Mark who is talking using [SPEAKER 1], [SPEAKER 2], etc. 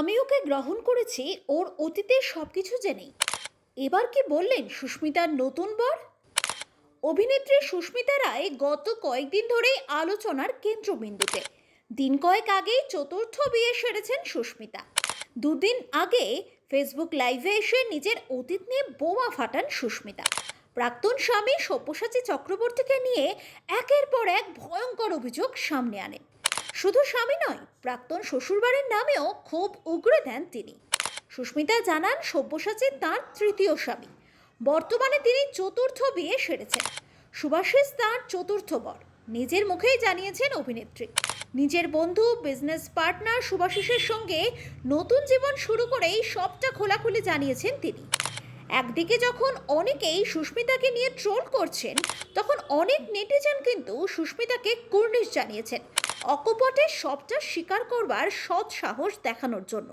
[SPEAKER 1] আমি ওকে গ্রহণ করেছি ওর অতীতের সবকিছু জেনেই। এবার কি বললেন সুস্মিতার নতুন বর? অভিনেত্রী সুস্মিতা রায় গত কয়েকদিন ধরেই আলোচনার কেন্দ্রবিন্দুতে। দিন কয়েক আগেই চতুর্থ বিয়ে সেরেছেন সুস্মিতা। দুদিন আগে ফেসবুক লাইভে এসে নিজের অতীত নিয়ে বোমা ফাটান সুস্মিতা। প্রাক্তন স্বামী সব্যসাচী চক্রবর্তীকে নিয়ে একের পর এক ভয়ঙ্কর অভিযোগ সামনে আনেন। শুধু স্বামী নয়, প্রাক্তন শ্বশুরবাড়ির নামেও খুব উগরে দেন তিনি। সুস্মিতা জানান সব্যসাচী তাঁর তৃতীয় স্বামী। বর্তমানে তিনি চতুর্থ বিয়ে সেরেছেন। সুভাষিস তাঁর চতুর্থ বর। নিজের মুখেই জানিয়েছেন অভিনেত্রী। নিজের বন্ধু, বিজনেস পার্টনার সুভাষিসের সঙ্গে নতুন জীবন শুরু করেই সবটা খোলাখুলি জানিয়েছেন তিনি। একদিকে যখন অনেকেই সুস্মিতাকে নিয়ে ট্রোল করছেন, তখন অনেক নেটিজেন কিন্তু সুস্মিতাকে কুর্নিশ জানিয়েছেন অকপটে সবটা স্বীকার করবার সৎ সাহস দেখানোর জন্য।